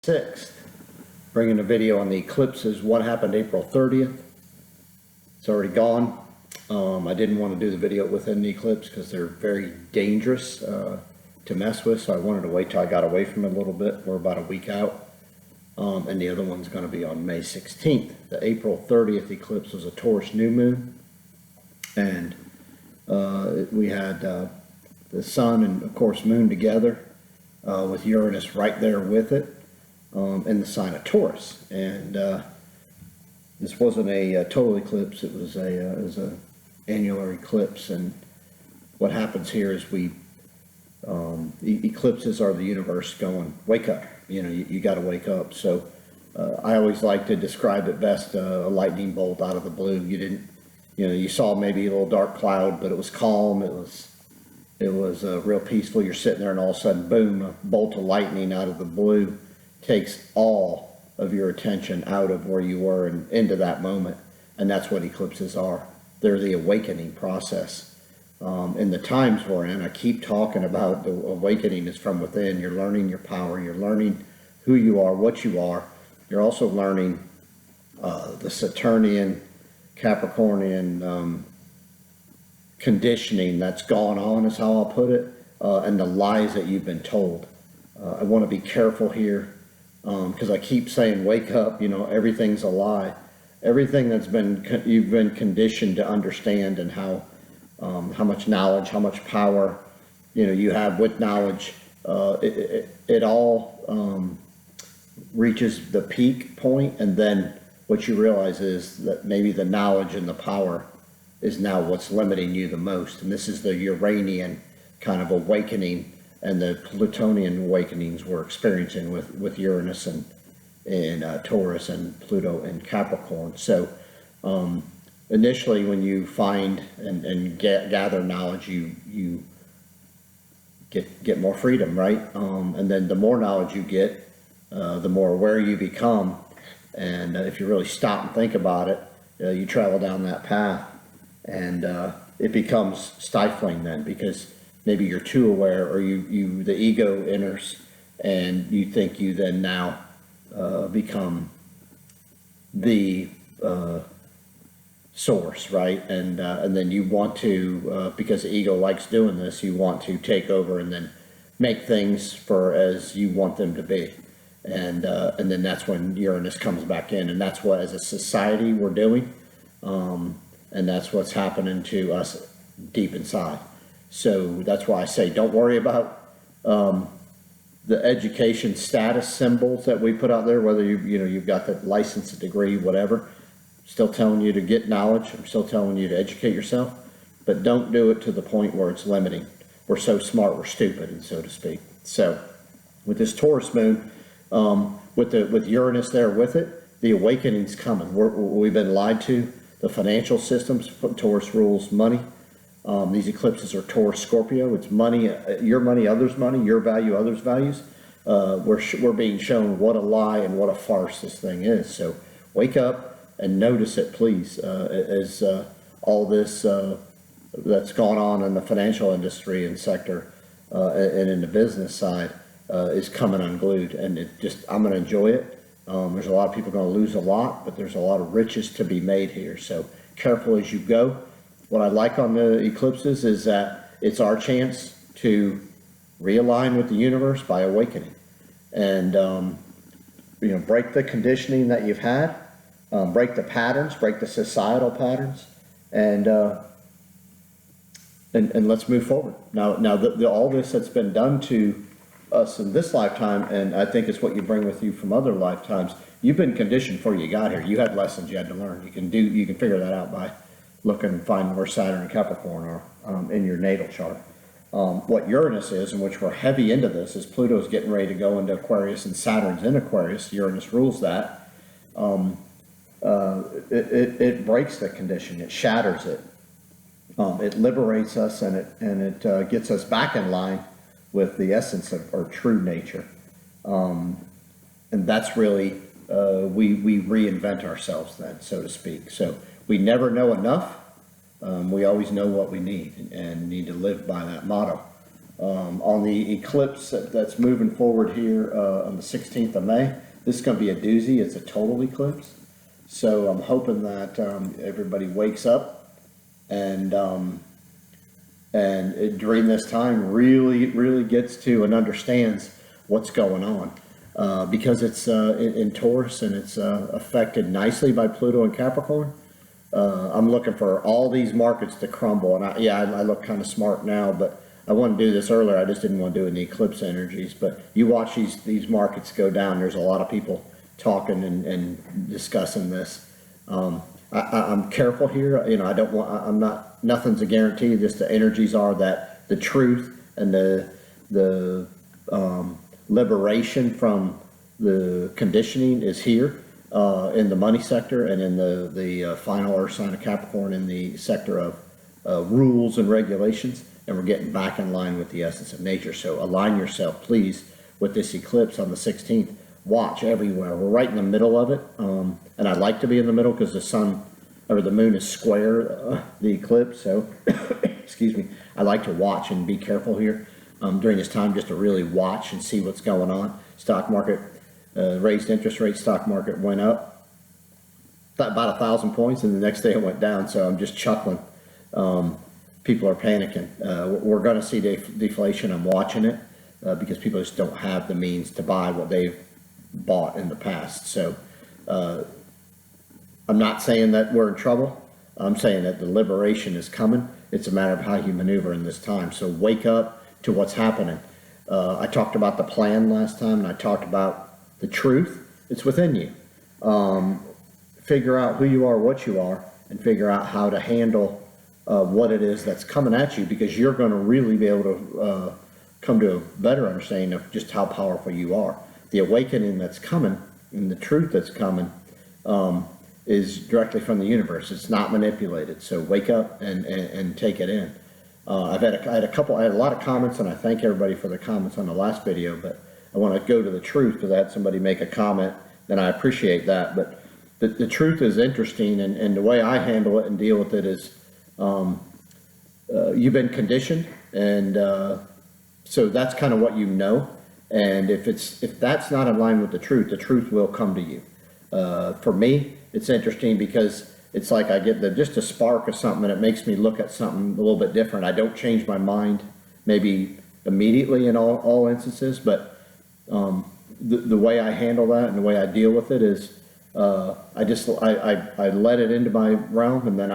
6th, bringing a video on the eclipses, what happened April 30th. It's already gone. I didn't want to do the video within the eclipse because they're very dangerous to mess with, so I wanted to wait till I got away from it a little bit. We're about a week out, and the other one's going to be on May 16th. The April 30th eclipse was a Taurus new moon, and we had the sun and of course moon together with Uranus right there with it in the sign of Taurus. And this wasn't a total eclipse, it was a annular eclipse. And what happens here is eclipses are the universe going, wake up, you got to wake up. So I always like to describe it best, a lightning bolt out of the blue. You saw maybe a little dark cloud, but it was calm, it was real peaceful. You're sitting there and all of a sudden, boom, a bolt of lightning out of the blue takes all of your attention out of where you were and into that moment. And that's what eclipses are. They're the awakening process. In the times we're in, I keep talking about the awakening is from within. You're learning your power. You're learning who you are, what you are. You're also learning the Saturnian, Capricornian conditioning that's gone on, is how I'll put it, and the lies that you've been told. I want to be careful here because I keep saying, wake up, everything's a lie. Everything that's you've been conditioned to understand, and how much knowledge, how much power, you have with knowledge, it all reaches the peak point, and then what you realize is that maybe the knowledge and the power is now what's limiting you the most. And this is the Uranian kind of awakening and the Plutonian awakenings we're experiencing with Uranus and Taurus and Pluto and Capricorn. So initially when you find and gather knowledge, you get more freedom, right? And then the more knowledge you get, the more aware you become. And if you really stop and think about it, you travel down that path, and it becomes stifling then, because maybe you're too aware, or the ego enters, and you think you then now become the source, right? And then you want to, because the ego likes doing this, you want to take over and then make things for as you want them to be. And then that's when Uranus comes back in, and that's what as a society we're doing, and that's what's happening to us deep inside. So that's why I say don't worry about the education status symbols that we put out there, whether you've got the license, a degree, whatever. Still telling you to get knowledge. I'm still telling you to educate yourself, but don't do it to the point where it's limiting. We're so smart, we're stupid, and so to speak. So with this Taurus moon, with Uranus there with it, the awakening's coming. We've been lied to. The financial systems, Taurus rules money. These eclipses are Taurus Scorpio. It's money, your money, others' money, your value, others' values. We're being shown what a lie and what a farce this thing is. So wake up and notice it, please, as all this that's gone on in the financial industry and sector and in the business side is coming unglued. And I'm going to enjoy it. There's a lot of people going to lose a lot, but there's a lot of riches to be made here. So careful as you go. What I like on the eclipses is that it's our chance to realign with the universe by awakening, and break the conditioning that you've had, break the patterns, break the societal patterns, and let's move forward. Now all this that's been done to us in this lifetime, and I think it's what you bring with you from other lifetimes. You've been conditioned before you got here. You had lessons you had to learn. You can figure that out by looking and finding where Saturn and Capricorn are in your natal chart. What Uranus is, in which we're heavy into this, is Pluto's getting ready to go into Aquarius and Saturn's in Aquarius. Uranus rules that. It breaks the condition. It shatters it. It liberates us, and it gets us back in line with the essence of our true nature. And that's really, we reinvent ourselves then, so to speak. So we never know enough. We always know what we need, and need to live by that motto. On the eclipse that's moving forward here on the 16th of May, this is going to be a doozy. It's a total eclipse. So I'm hoping that everybody wakes up and during this time really gets to and understands what's going on. Because it's in Taurus and it's affected nicely by Pluto and Capricorn. I'm looking for all these markets to crumble. And I look kind of smart now, but I wanted to do this earlier. I just didn't want to do it in the eclipse energies. But you watch these markets go down. There's a lot of people talking and discussing this. I'm careful here. I don't want. Nothing's a guarantee. Just the energies are that the truth and the liberation from the conditioning is here in the money sector and in the final Earth sign of Capricorn in the sector of rules and regulations. And we're getting back in line with the essence of nature. So align yourself, please, with this eclipse on the 16th. Watch everywhere. We're right in the middle of it. And I like to be in the middle because the sun or the moon is square the eclipse. So, excuse me, I like to watch and be careful here during this time, just to really watch and see what's going on. Stock market raised interest rates. Stock market went up about 1,000 points, and the next day it went down. So I'm just chuckling. People are panicking. We're going to see deflation. I'm watching it because people just don't have the means to buy what they've bought in the past. So I'm not saying that we're in trouble. I'm saying that the liberation is coming. It's a matter of how you maneuver in this time. So wake up to what's happening. I talked about the plan last time, and I talked about the truth. It's within you. Figure out who you are, what you are, and figure out how to handle what it is that's coming at you, because you're going to really be able to come to a better understanding of just how powerful you are. The awakening that's coming and the truth that's coming is directly from the universe. It's not manipulated. So wake up and take it in. I had a lot of comments, and I thank everybody for the comments on the last video, but I want to go to the truth because I had somebody make a comment, and I appreciate that. But the truth is interesting, and the way I handle it and deal with it is you've been conditioned, and so that's kind of what you know. And if that's not in line with the truth will come to you. For me, it's interesting because it's like I get just a spark of something, and it makes me look at something a little bit different. I don't change my mind maybe immediately in all instances, but the way I handle that and the way I deal with it is I let it into my realm, and then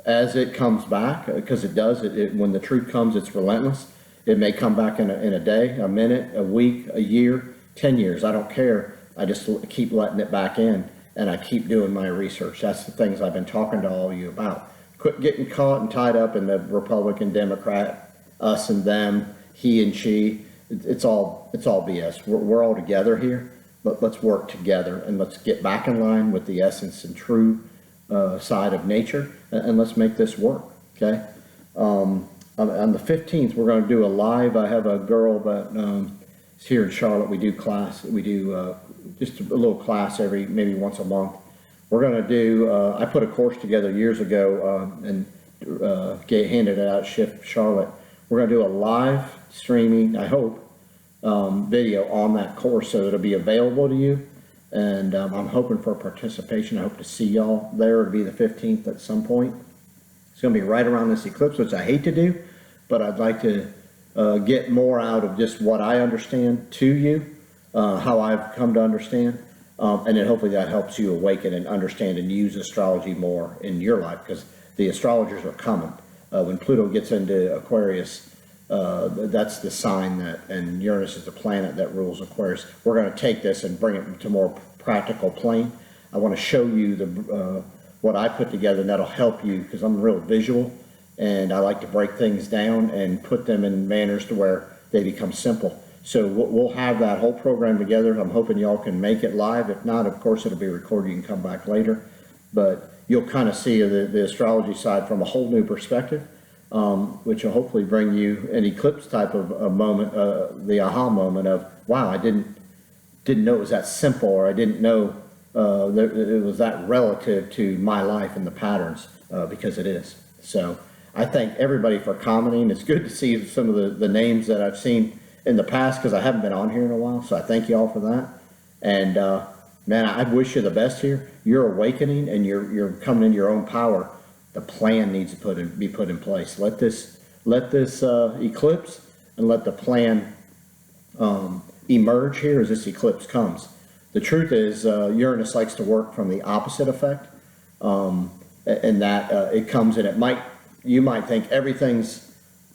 as it comes back, because it does, when the truth comes, it's relentless. It may come back in a day, a minute, a week, a year, 10 years. I don't care. I just keep letting it back in, and I keep doing my research. That's the things I've been talking to all of you about. Quit getting caught and tied up in the Republican, Democrat, us and them, he and she. It's all BS. We're all together here, but let's work together and let's get back in line with the essence and true side of nature, and let's make this work. Okay. On the 15th, we're going to do a live. I have a girl that is here in Charlotte. We do class. We do just a little class maybe once a month. We're going to do. I put a course together years ago and handed it out at Shift Charlotte. We're going to do a live streaming, I hope, video on that course, so it'll be available to you. And I'm hoping for participation. I hope to see y'all there. It'll be the 15th at some point. It's going to be right around this eclipse, which I hate to do, but I'd like to get more out of just what I understand to you, how I've come to understand, and then hopefully that helps you awaken and understand and use astrology more in your life, because the astrologers are coming. When Pluto gets into Aquarius, that's the sign that, and Uranus is the planet that rules Aquarius. We're going to take this and bring it to more practical plane. I want to show you what I put together, and that'll help you, because I'm real visual, and I like to break things down and put them in manners to where they become simple. So we'll have that whole program together. I'm hoping y'all can make it live. If not, of course, it'll be recorded. You can come back later. But you'll kind of see the astrology side from a whole new perspective, which will hopefully bring you an eclipse type of a moment, the aha moment of, wow, I didn't know it was that simple, or I didn't know it was that relative to my life and the patterns, because it is. So I thank everybody for commenting. It's good to see some of the names that I've seen in the past, because I haven't been on here in a while, so I thank you all for that. And man, I wish you the best here. You're awakening and you're coming into your own power. The plan needs to be put in place. Let this eclipse and let the plan emerge here as this eclipse comes. The truth is, Uranus likes to work from the opposite effect, and that it comes and you might think everything's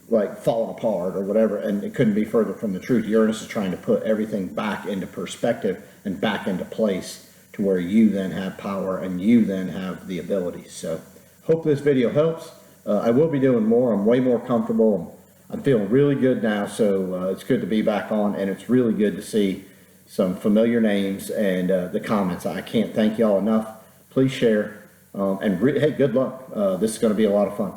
like falling apart or whatever, and it couldn't be further from the truth. Uranus is trying to put everything back into perspective and back into place to where you then have power and you then have the ability. So hope this video helps. I will be doing more. I'm way more comfortable. I'm feeling really good now, so it's good to be back on, and it's really good to see some familiar names and the comments. I can't thank y'all enough. Please share, and hey, good luck. This is going to be a lot of fun.